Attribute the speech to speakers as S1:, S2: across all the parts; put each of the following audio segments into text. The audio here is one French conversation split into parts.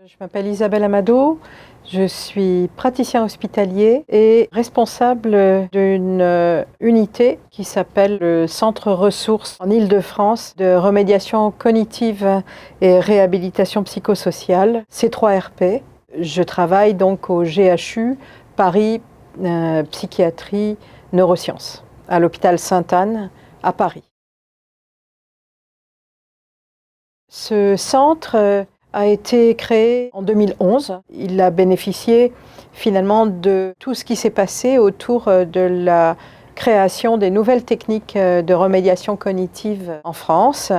S1: Je m'appelle Isabelle Amado, je suis praticien hospitalier et responsable d'une unité qui s'appelle le Centre Ressources en Île-de-France de remédiation cognitive et réhabilitation psychosociale, C3RP. Je travaille donc au GHU Paris Psychiatrie Neurosciences, à l'hôpital Sainte-Anne à Paris. Ce centre a été créé en 2011. Il a bénéficié finalement de tout ce qui s'est passé autour de la création des nouvelles techniques de remédiation cognitive en France.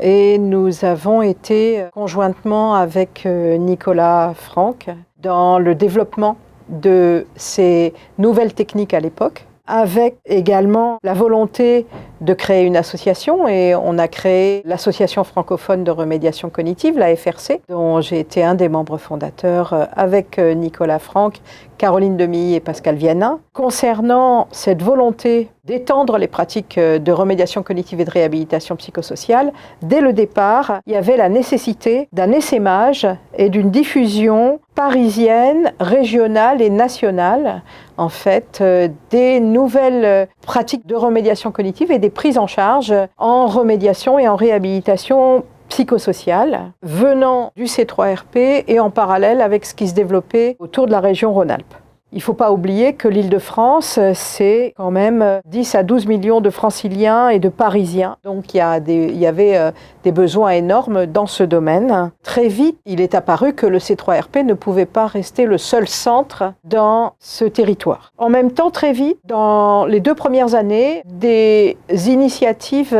S1: Et nous avons été conjointement avec Nicolas Franck dans le développement de ces nouvelles techniques à l'époque, avec également la volonté de créer une association, et on a créé l'Association francophone de remédiation cognitive, la FRC, dont j'ai été un des membres fondateurs avec Nicolas Franck, Caroline Demilly et Pascal Viana. Concernant cette volonté d'étendre les pratiques de remédiation cognitive et de réhabilitation psychosociale, dès le départ, il y avait la nécessité d'un essaimage et d'une diffusion parisienne, régionale et nationale, en fait, des nouvelles pratiques de remédiation cognitive et des prises en charge en remédiation et en réhabilitation psychosociale venant du C3RP et en parallèle avec ce qui se développait autour de la région Rhône-Alpes. Il ne faut pas oublier que l'Île-de-France, c'est quand même 10 à 12 millions de Franciliens et de Parisiens. Donc il y avait des besoins énormes dans ce domaine. Très vite, il est apparu que le C3RP ne pouvait pas rester le seul centre dans ce territoire. En même temps, très vite, dans les 2 premières années, des initiatives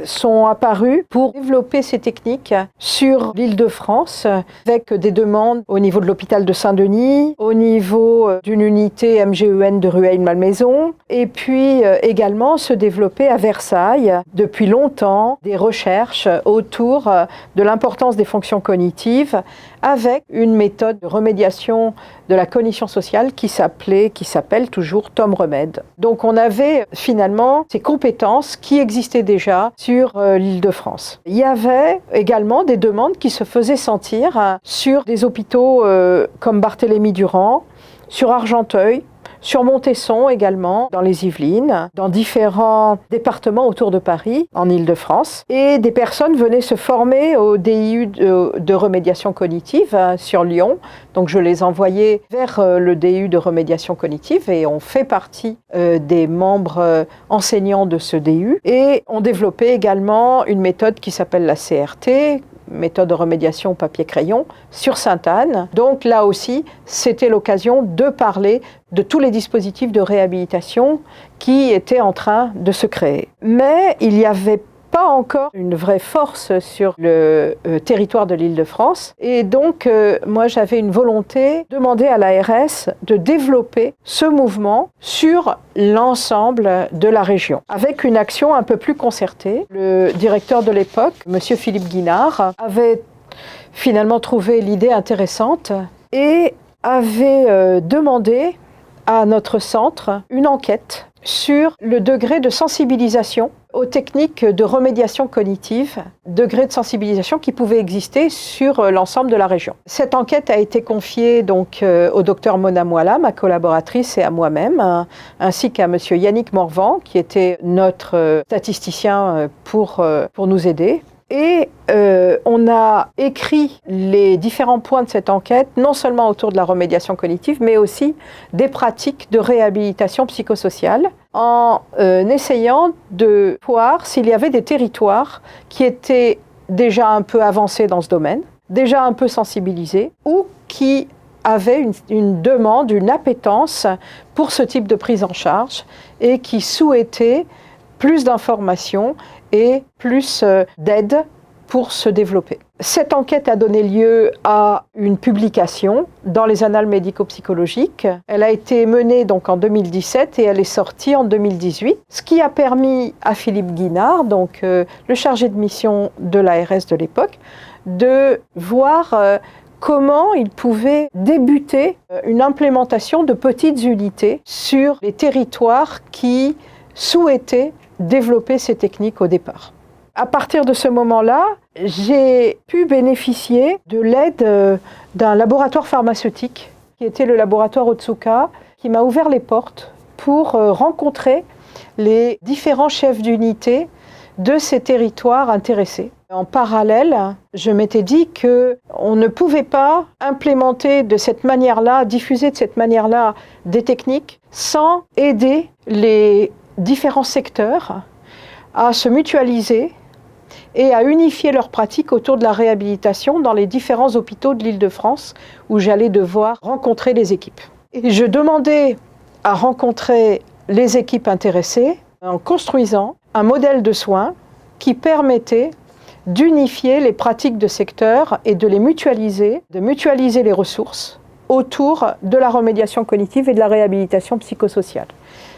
S1: sont apparus pour développer ces techniques sur l'Île-de-France avec des demandes au niveau de l'hôpital de Saint-Denis, au niveau d'une unité MGEN de Rueil-Malmaison et puis également se développer à Versailles depuis longtemps des recherches autour de l'importance des fonctions cognitives avec une méthode de remédiation de la cognition sociale qui s'appelle toujours Tom Remède. Donc on avait finalement ces compétences qui existaient déjà sur l'Île-de-France. Il y avait également des demandes qui se faisaient sentir sur des hôpitaux comme Barthélemy-Durand, sur Argenteuil, sur Montesson également, dans les Yvelines, dans différents départements autour de Paris, en Île-de-France. Et des personnes venaient se former au DIU de remédiation cognitive sur Lyon. Donc je les envoyais vers le DU de remédiation cognitive et on fait partie des membres enseignants de ce DU. Et on développait également une méthode qui s'appelle la CRT, méthode de remédiation papier-crayon, sur Sainte-Anne. Donc là aussi, c'était l'occasion de parler de tous les dispositifs de réhabilitation qui étaient en train de se créer. Mais il n'y avait pas encore une vraie force sur le territoire de l'Île-de-France. Et donc, moi, j'avais une volonté de demander à l'ARS de développer ce mouvement sur l'ensemble de la région, avec une action un peu plus concertée. Le directeur de l'époque, M. Philippe Guinard, avait finalement trouvé l'idée intéressante et avait demandé à notre centre une enquête sur le degré de sensibilisation aux techniques de remédiation cognitive, degré de sensibilisation qui pouvait exister sur l'ensemble de la région. Cette enquête a été confiée donc au docteur Mona Moala, ma collaboratrice, et à moi-même, ainsi qu'à monsieur Yannick Morvan, qui était notre statisticien pour nous aider. Et on a écrit les différents points de cette enquête, non seulement autour de la remédiation cognitive, mais aussi des pratiques de réhabilitation psychosociale, en essayant de voir s'il y avait des territoires qui étaient déjà un peu avancés dans ce domaine, déjà un peu sensibilisés, ou qui avaient une demande, une appétence pour ce type de prise en charge, et qui souhaitaient plus d'informations et plus d'aide pour se développer. Cette enquête a donné lieu à une publication dans les Annales médico-psychologiques. Elle a été menée donc en 2017 et elle est sortie en 2018, ce qui a permis à Philippe Guinard, donc le chargé de mission de l'ARS de l'époque, de voir comment il pouvait débuter une implémentation de petites unités sur les territoires qui souhaitaient développer ces techniques au départ. à partir de ce moment-là, j'ai pu bénéficier de l'aide d'un laboratoire pharmaceutique, qui était le laboratoire Otsuka, qui m'a ouvert les portes pour rencontrer les différents chefs d'unité de ces territoires intéressés. En parallèle, je m'étais dit qu'on ne pouvait pas implémenter de cette manière-là, diffuser de cette manière-là des techniques sans aider les différents secteurs à se mutualiser et à unifier leurs pratiques autour de la réhabilitation dans les différents hôpitaux de l'Île-de-France où j'allais devoir rencontrer les équipes. Et je demandais à rencontrer les équipes intéressées en construisant un modèle de soins qui permettait d'unifier les pratiques de secteur et de les mutualiser, de mutualiser les ressources autour de la remédiation cognitive et de la réhabilitation psychosociale.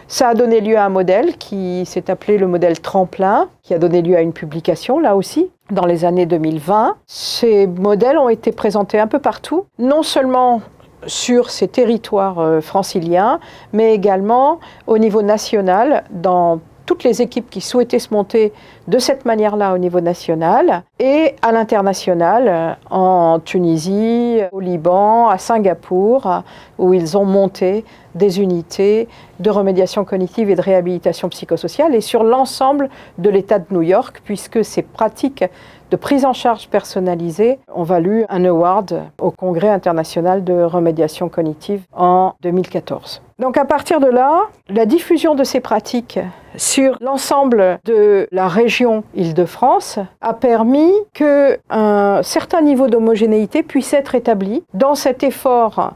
S1: Ça a donné lieu à un modèle qui s'est appelé le modèle Tremplin, qui a donné lieu à une publication, là aussi, dans les années 2020. Ces modèles ont été présentés un peu partout, non seulement sur ces territoires franciliens, mais également au niveau national, dans toutes les équipes qui souhaitaient se monter de cette manière-là au niveau national et à l'international, en Tunisie, au Liban, à Singapour, où ils ont monté des unités de remédiation cognitive et de réhabilitation psychosociale et sur l'ensemble de l'État de New York, puisque ces pratiques de prise en charge personnalisée ont valu un award au Congrès international de remédiation cognitive en 2014. Donc à partir de là, la diffusion de ces pratiques sur l'ensemble de la région Île-de-France a permis qu'un certain niveau d'homogénéité puisse être établi dans cet effort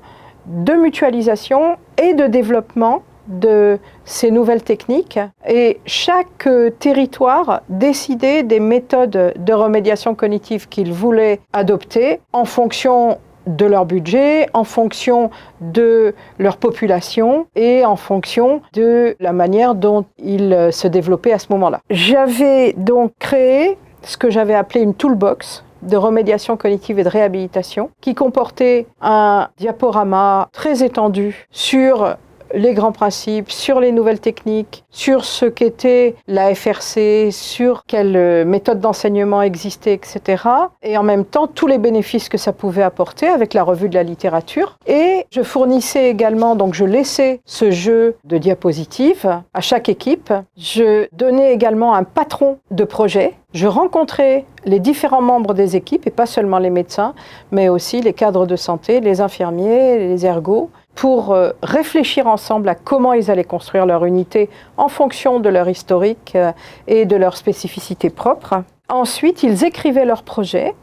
S1: de mutualisation et de développement de ces nouvelles techniques. Et chaque territoire décidait des méthodes de remédiation cognitive qu'il voulait adopter en fonction de leur budget, en fonction de leur population et en fonction de la manière dont ils se développaient à ce moment-là. J'avais donc créé ce que j'avais appelé une toolbox de remédiation cognitive et de réhabilitation qui comportait un diaporama très étendu sur les grands principes, sur les nouvelles techniques, sur ce qu'était la FRC, sur quelles méthodes d'enseignement existaient, etc. Et en même temps, tous les bénéfices que ça pouvait apporter avec la revue de la littérature. Et je fournissais également, donc je laissais ce jeu de diapositives à chaque équipe. Je donnais également un patron de projet. Je rencontrais les différents membres des équipes, et pas seulement les médecins, mais aussi les cadres de santé, les infirmiers, les ergos, pour réfléchir ensemble à comment ils allaient construire leur unité en fonction de leur historique et de leur spécificité propre. Ensuite, ils écrivaient leur projet,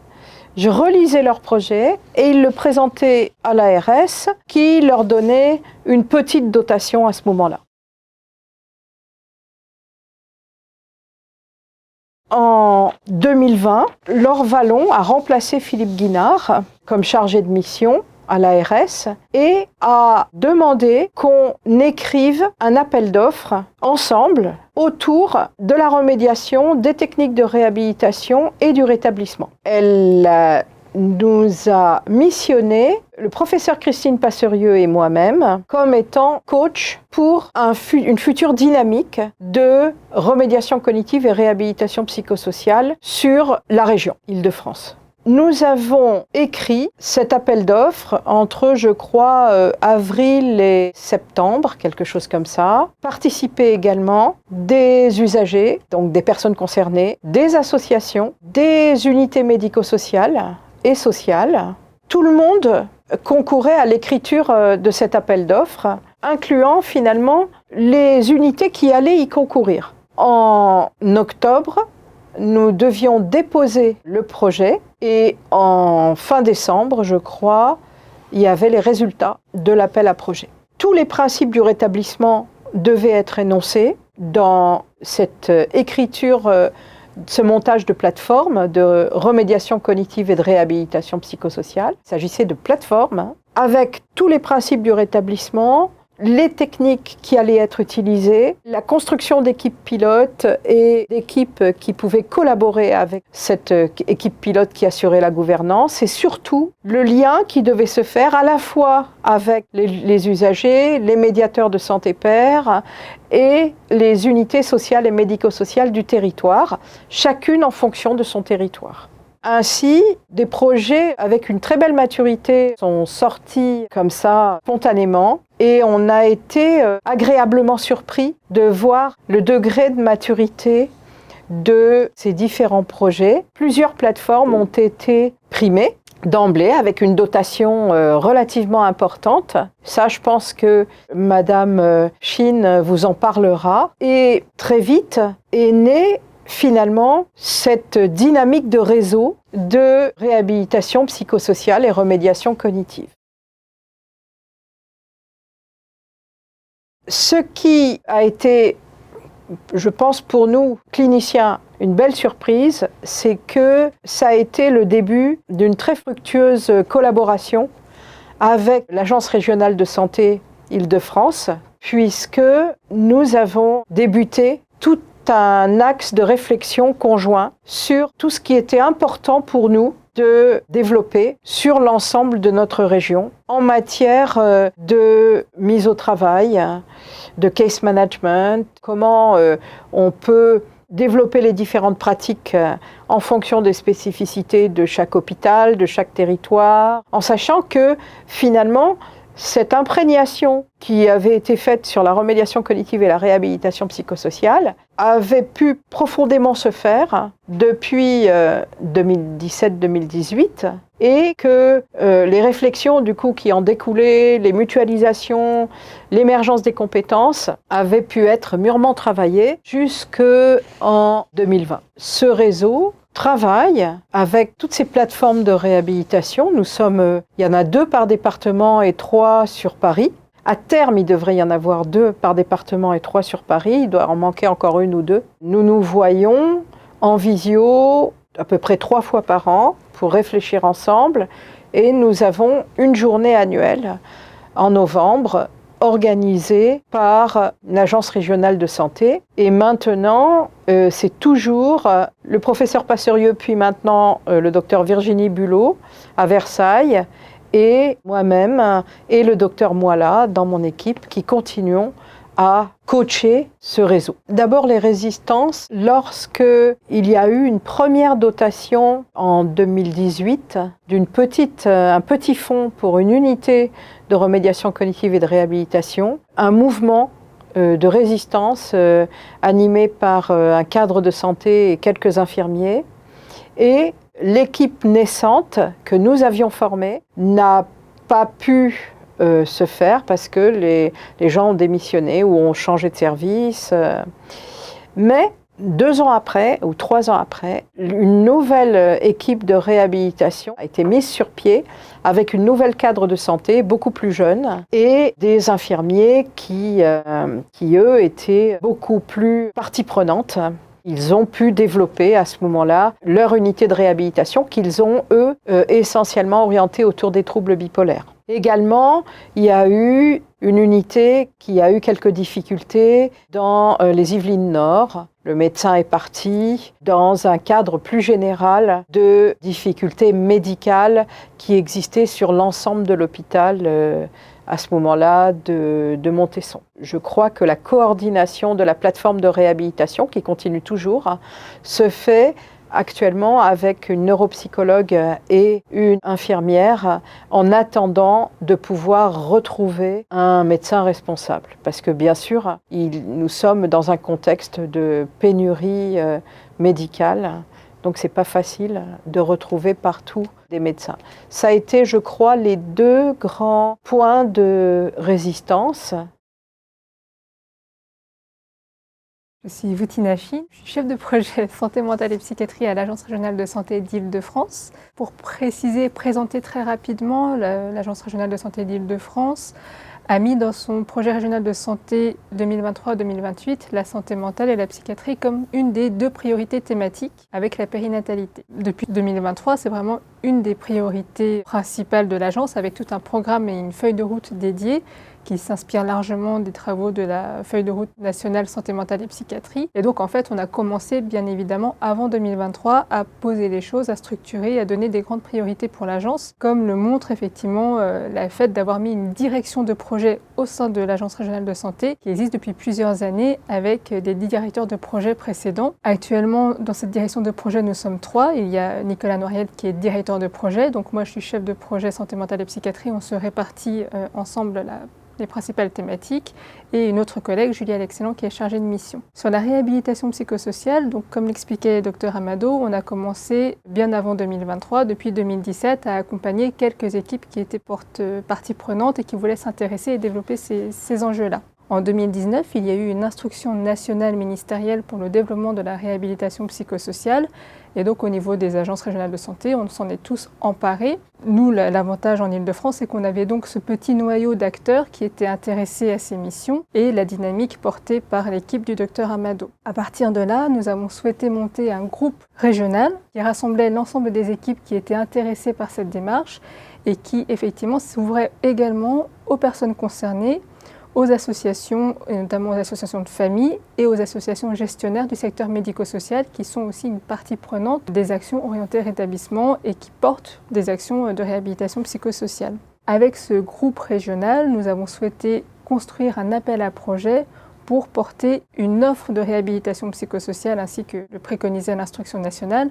S1: je relisais leur projet et ils le présentaient à l'ARS qui leur donnait une petite dotation à ce moment-là. En 2020, Laure Vallon a remplacé Philippe Guinard comme chargé de mission à l'ARS et a demandé qu'on écrive un appel d'offres ensemble autour de la remédiation, des techniques de réhabilitation et du rétablissement. Elle nous a missionné, le professeur Christine Passerieux et moi-même, comme étant coach pour une future dynamique de remédiation cognitive et réhabilitation psychosociale sur la région Île-de-France. Nous avons écrit cet appel d'offres entre, je crois, avril et septembre, quelque chose comme ça. Participé également des usagers, donc des personnes concernées, des associations, des unités médico-sociales et sociales. Tout le monde concourait à l'écriture de cet appel d'offres, incluant finalement les unités qui allaient y concourir. En octobre, nous devions déposer le projet et en fin décembre, je crois, il y avait les résultats de l'appel à projet. Tous les principes du rétablissement devaient être énoncés dans cette écriture, ce montage de plateforme de remédiation cognitive et de réhabilitation psychosociale. Il s'agissait de plateformes avec tous les principes du rétablissement, les techniques qui allaient être utilisées, la construction d'équipes pilotes et d'équipes qui pouvaient collaborer avec cette équipe pilote qui assurait la gouvernance, et surtout le lien qui devait se faire à la fois avec les usagers, les médiateurs de santé pairs et les unités sociales et médico-sociales du territoire, chacune en fonction de son territoire. Ainsi, des projets avec une très belle maturité sont sortis comme ça spontanément et on a été agréablement surpris de voir le degré de maturité de ces différents projets. Plusieurs plateformes ont été primées d'emblée avec une dotation relativement importante. Ça, je pense que Madame Shin vous en parlera. Et très vite est née finalement cette dynamique de réseau de réhabilitation psychosociale et remédiation cognitive. Ce qui a été, je pense pour nous, cliniciens, une belle surprise, c'est que ça a été le début d'une très fructueuse collaboration avec l'Agence régionale de santé Île-de-France, puisque nous avons débuté tout un axe de réflexion conjoint sur tout ce qui était important pour nous de développer sur l'ensemble de notre région en matière de mise au travail, de case management, comment on peut développer les différentes pratiques en fonction des spécificités de chaque hôpital, de chaque territoire, en sachant que finalement, cette imprégnation qui avait été faite sur la remédiation cognitive et la réhabilitation psychosociale avait pu profondément se faire depuis 2017-2018 et que les réflexions du coup qui en découlaient, les mutualisations, l'émergence des compétences avaient pu être mûrement travaillées jusqu'en 2020. Ce réseau travaille avec toutes ces plateformes de réhabilitation. Il y en a 2 par département et 3 sur Paris. À terme, il devrait y en avoir 2 par département et 3 sur Paris. Il doit en manquer encore 1 ou 2. Nous nous voyons en visio à peu près 3 fois par an pour réfléchir ensemble. Et nous avons une journée annuelle en novembre organisée par une agence régionale de santé. Et maintenant, c'est toujours le professeur Passerieux, puis maintenant le docteur Virginie Bulot à Versailles, et moi-même et le docteur Moala dans mon équipe qui continuons à coacher ce réseau. D'abord les résistances, lorsqu'il y a eu une première dotation en 2018 un petit fonds pour une unité de remédiation cognitive et de réhabilitation, un mouvement de résistance animé par un cadre de santé et quelques infirmiers, et l'équipe naissante que nous avions formée n'a pas pu se faire parce que les gens ont démissionné ou ont changé de service. Mais 2 ans après ou 3 ans après, une nouvelle équipe de réhabilitation a été mise sur pied avec une nouvelle cadre de santé beaucoup plus jeune et des infirmiers qui eux étaient beaucoup plus partie prenante. Ils ont pu développer à ce moment-là leur unité de réhabilitation qu'ils ont, eux, essentiellement orientée autour des troubles bipolaires. Également, il y a eu une unité qui a eu quelques difficultés dans les Yvelines Nord. Le médecin est parti dans un cadre plus général de difficultés médicales qui existaient sur l'ensemble de l'hôpital à ce moment-là de Montesson. Je crois que la coordination de la plateforme de réhabilitation, qui continue toujours, se fait actuellement avec une neuropsychologue et une infirmière en attendant de pouvoir retrouver un médecin responsable. Parce que bien sûr, nous sommes dans un contexte de pénurie médicale, donc c'est pas facile de retrouver partout des médecins. Ça a été, je crois, les 2 grands points de résistance.
S2: Je suis Voutina Shin, je suis chef de projet santé mentale et psychiatrie à l'Agence régionale de santé d'Île-de-France. Pour présenter très rapidement, l'Agence régionale de santé d'Île-de-France a mis dans son projet régional de santé 2023-2028 la santé mentale et la psychiatrie comme une des 2 priorités thématiques avec la périnatalité. Depuis 2023, c'est vraiment une des priorités principales de l'agence avec tout un programme et une feuille de route dédiée qui s'inspire largement des travaux de la feuille de route nationale santé mentale et psychiatrie. Et donc en fait, on a commencé bien évidemment avant 2023 à poser les choses, à structurer, à donner des grandes priorités pour l'agence, comme le montre effectivement le fait d'avoir mis une direction de projet au sein de l'Agence régionale de santé qui existe depuis plusieurs années avec des directeurs de projet précédents. Actuellement, dans cette direction de projet, nous sommes 3. Il y a Nicolas Noiriel qui est directeur de projet, donc moi je suis chef de projet santé mentale et psychiatrie. On se répartit ensemble les principales thématiques, et une autre collègue, Julie Alexcellent, qui est chargée de mission. Sur la réhabilitation psychosociale, donc comme l'expliquait le Dr Amado, on a commencé bien avant 2023, depuis 2017, à accompagner quelques équipes qui étaient partie prenante et qui voulaient s'intéresser et développer ces enjeux-là. En 2019, il y a eu une instruction nationale ministérielle pour le développement de la réhabilitation psychosociale. Et donc au niveau des agences régionales de santé, on s'en est tous emparés. Nous, l'avantage en Ile-de-France, c'est qu'on avait donc ce petit noyau d'acteurs qui étaient intéressés à ces missions et la dynamique portée par l'équipe du Dr Amado. À partir de là, nous avons souhaité monter un groupe régional qui rassemblait l'ensemble des équipes qui étaient intéressées par cette démarche et qui effectivement s'ouvrait également aux personnes concernées, aux associations, et notamment aux associations de famille et aux associations gestionnaires du secteur médico-social qui sont aussi une partie prenante des actions orientées rétablissement et qui portent des actions de réhabilitation psychosociale. Avec ce groupe régional, nous avons souhaité construire un appel à projet pour porter une offre de réhabilitation psychosociale ainsi que le préconisait l'instruction nationale.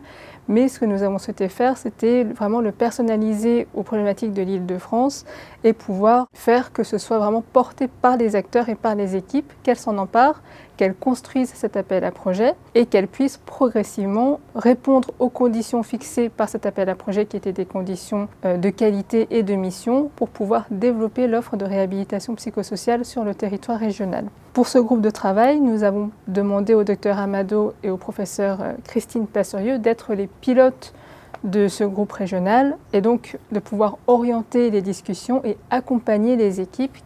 S2: Mais ce que nous avons souhaité faire, c'était vraiment le personnaliser aux problématiques de l'Île-de-France et pouvoir faire que ce soit vraiment porté par les acteurs et par les équipes, qu'elles s'en emparent, qu'elles construisent cet appel à projet et qu'elles puissent progressivement répondre aux conditions fixées par cet appel à projet qui étaient des conditions de qualité et de mission pour pouvoir développer l'offre de réhabilitation psychosociale sur le territoire régional. Pour ce groupe de travail, nous avons demandé au Dr Amado et au professeur Christine Passerieux d'être les pilotes de ce groupe régional et donc de pouvoir orienter les discussions et accompagner les équipes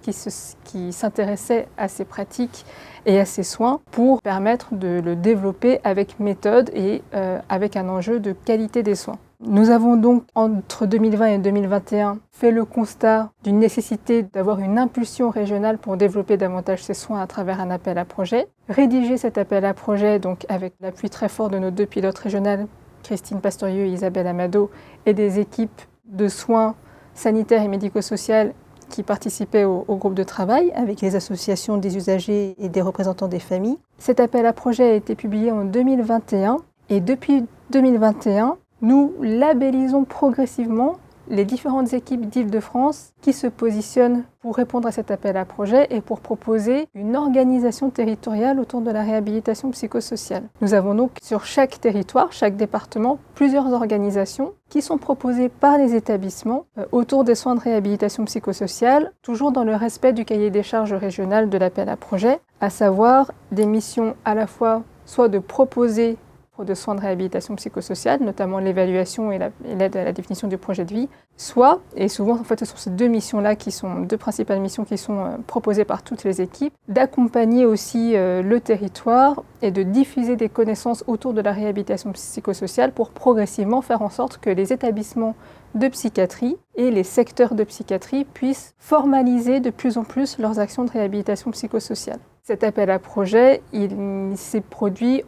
S2: qui s'intéressaient à ces pratiques et à ces soins pour permettre de le développer avec méthode et avec un enjeu de qualité des soins. Nous avons donc, entre 2020 et 2021, fait le constat d'une nécessité d'avoir une impulsion régionale pour développer davantage ces soins à travers un appel à projet. Rédiger cet appel à projet donc avec l'appui très fort de nos 2 pilotes régionales, Christine Passerieux et Isabelle Amado, et des équipes de soins sanitaires et médico-sociales qui participaient au groupe de travail avec les associations des usagers et des représentants des familles. Cet appel à projet a été publié en 2021 et depuis 2021, nous labellisons progressivement les différentes équipes d'Île-de-France qui se positionnent pour répondre à cet appel à projet et pour proposer une organisation territoriale autour de la réhabilitation psychosociale. Nous avons donc sur chaque territoire, chaque département, plusieurs organisations qui sont proposées par les établissements autour des soins de réhabilitation psychosociale, toujours dans le respect du cahier des charges régional de l'appel à projet, à savoir des missions à la fois soit de proposer de soins de réhabilitation psychosociale, notamment l'évaluation et l'aide à la définition du projet de vie, soit, et souvent en fait ce sont ces 2 missions-là qui sont 2 principales missions qui sont proposées par toutes les équipes, d'accompagner aussi le territoire et de diffuser des connaissances autour de la réhabilitation psychosociale pour progressivement faire en sorte que les établissements de psychiatrie et les secteurs de psychiatrie puissent formaliser de plus en plus leurs actions de réhabilitation psychosociale. Cet appel à projet, il s'est produit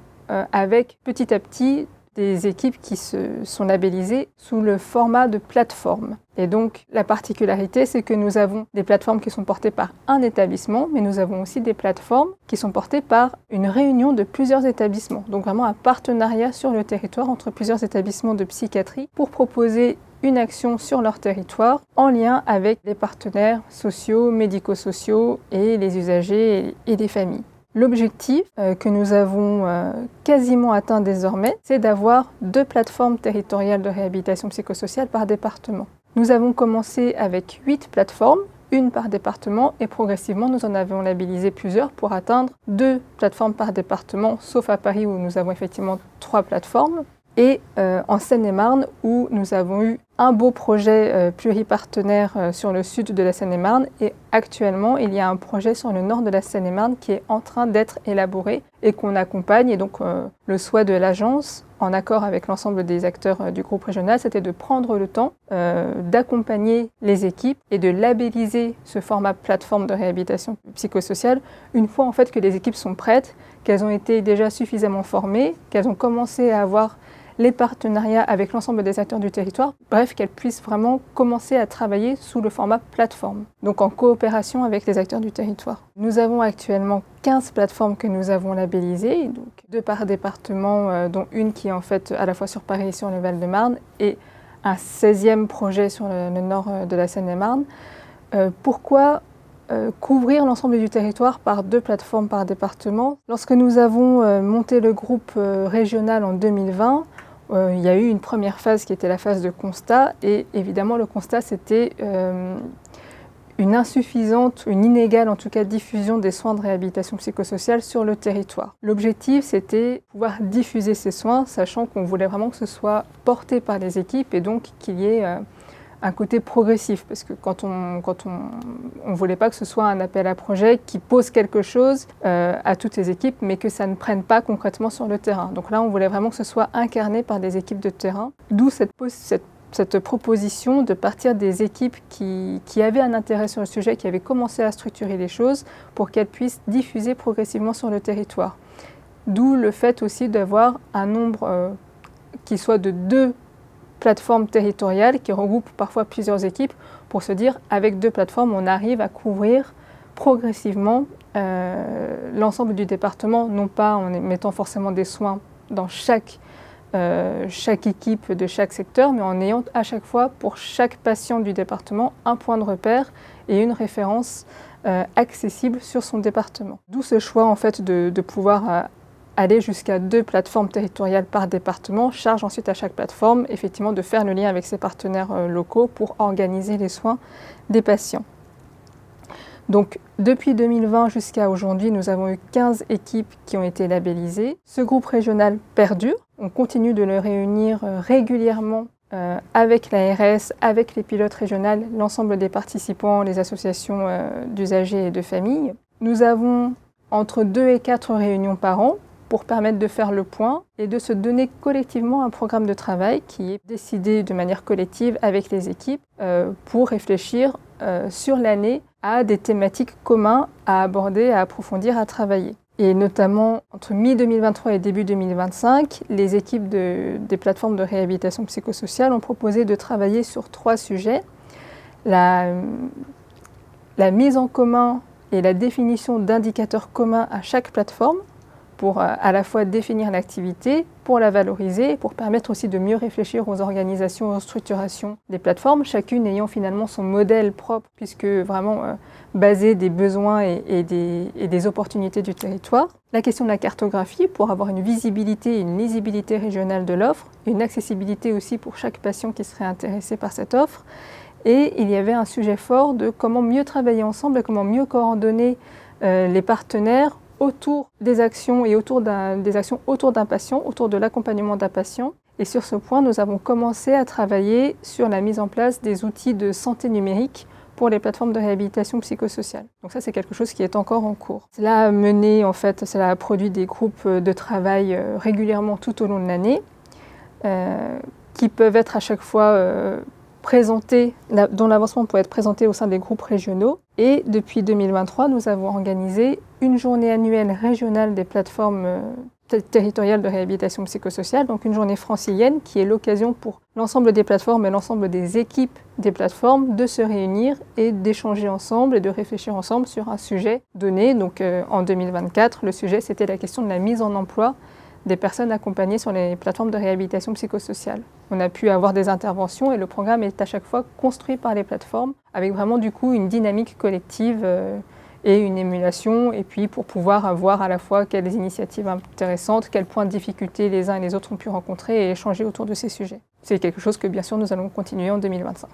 S2: avec petit à petit des équipes qui se sont labellisées sous le format de plateforme. Et donc la particularité, c'est que nous avons des plateformes qui sont portées par un établissement, mais nous avons aussi des plateformes qui sont portées par une réunion de plusieurs établissements. Donc vraiment un partenariat sur le territoire entre plusieurs établissements de psychiatrie pour proposer une action sur leur territoire en lien avec les partenaires sociaux, médico-sociaux et les usagers et les familles. L'objectif que nous avons quasiment atteint désormais, c'est d'avoir 2 plateformes territoriales de réhabilitation psychosociale par département. Nous avons commencé avec 8 plateformes, une par département, et progressivement nous en avons labellisé plusieurs pour atteindre 2 plateformes par département, sauf à Paris où nous avons effectivement 3 plateformes, et en Seine-et-Marne où nous avons eu un beau projet pluripartenaire sur le sud de la Seine-et-Marne et actuellement il y a un projet sur le nord de la Seine-et-Marne qui est en train d'être élaboré et qu'on accompagne. Et donc le souhait de l'agence, en accord avec l'ensemble des acteurs du groupe régional, c'était de prendre le temps d'accompagner les équipes et de labelliser ce format plateforme de réhabilitation psychosociale une fois en fait que les équipes sont prêtes, qu'elles ont été déjà suffisamment formées, qu'elles ont commencé à avoir les partenariats avec l'ensemble des acteurs du territoire, bref, qu'elles puissent vraiment commencer à travailler sous le format plateforme, donc en coopération avec les acteurs du territoire. Nous avons actuellement 15 plateformes que nous avons labellisées, donc 2 par département, dont une qui est en fait à la fois sur Paris et sur le Val-de-Marne, et un 16e projet sur le nord de la Seine-et-Marne. Pourquoi couvrir l'ensemble du territoire par 2 plateformes par département? Lorsque nous avons monté le groupe régional en 2020, il y a eu une première phase qui était la phase de constat et évidemment le constat c'était une insuffisante, une inégale en tout cas diffusion des soins de réhabilitation psychosociale sur le territoire. L'objectif c'était pouvoir diffuser ces soins sachant qu'on voulait vraiment que ce soit porté par les équipes et donc qu'il y ait un côté progressif, parce que quand on voulait pas que ce soit un appel à projet qui pose quelque chose à toutes les équipes, mais que ça ne prenne pas concrètement sur le terrain. Donc là, on voulait vraiment que ce soit incarné par des équipes de terrain, d'où cette proposition de partir des équipes qui avaient un intérêt sur le sujet, qui avaient commencé à structurer les choses pour qu'elles puissent diffuser progressivement sur le territoire. D'où le fait aussi d'avoir un nombre qui soit de 2 plateformes territoriales qui regroupent parfois plusieurs équipes pour se dire avec 2 plateformes on arrive à couvrir progressivement l'ensemble du département, non pas en mettant forcément des soins dans chaque équipe de chaque secteur, mais en ayant à chaque fois pour chaque patient du département un point de repère et une référence accessible sur son département. D'où ce choix en fait de pouvoir aller jusqu'à 2 plateformes territoriales par département, charge ensuite à chaque plateforme effectivement de faire le lien avec ses partenaires locaux pour organiser les soins des patients. Donc depuis 2020 jusqu'à aujourd'hui, nous avons eu 15 équipes qui ont été labellisées. Ce groupe régional perdure. On continue de le réunir régulièrement avec l'ARS, avec les pilotes régionaux, l'ensemble des participants, les associations d'usagers et de familles. Nous avons entre 2 et 4 réunions par an pour permettre de faire le point et de se donner collectivement un programme de travail qui est décidé de manière collective avec les équipes pour réfléchir sur l'année à des thématiques communes à aborder, à approfondir, à travailler. Et notamment entre mi-2023 et début 2025, les équipes des plateformes de réhabilitation psychosociale ont proposé de travailler sur 3 sujets. La mise en commun et la définition d'indicateurs communs à chaque plateforme pour à la fois définir l'activité, pour la valoriser, pour permettre aussi de mieux réfléchir aux organisations, aux structurations des plateformes, chacune ayant finalement son modèle propre, puisque vraiment basé des besoins et des opportunités du territoire. La question de la cartographie, pour avoir une visibilité et une lisibilité régionale de l'offre, et une accessibilité aussi pour chaque patient qui serait intéressé par cette offre. Et il y avait un sujet fort de comment mieux travailler ensemble et comment mieux coordonner les partenaires autour des actions et des actions autour d'un patient, autour de l'accompagnement d'un patient. Et sur ce point, nous avons commencé à travailler sur la mise en place des outils de santé numérique pour les plateformes de réhabilitation psychosociale. Donc ça, c'est quelque chose qui est encore en cours. Cela a mené, en fait, cela a produit des groupes de travail régulièrement tout au long de l'année, qui peuvent être à chaque fois présentés, dont l'avancement peut être présenté au sein des groupes régionaux. Et depuis 2023, nous avons organisé une journée annuelle régionale des plateformes territoriales de réhabilitation psychosociale, donc une journée francilienne qui est l'occasion pour l'ensemble des plateformes et l'ensemble des équipes des plateformes de se réunir et d'échanger ensemble et de réfléchir ensemble sur un sujet donné. Donc en 2024, le sujet c'était la question de la mise en emploi des personnes accompagnées sur les plateformes de réhabilitation psychosociale. On a pu avoir des interventions et le programme est à chaque fois construit par les plateformes avec vraiment du coup une dynamique collective et une émulation, et puis pour pouvoir avoir à la fois quelles initiatives intéressantes, quels points de difficulté les uns et les autres ont pu rencontrer et échanger autour de ces sujets. C'est quelque chose que bien sûr nous allons continuer en 2025.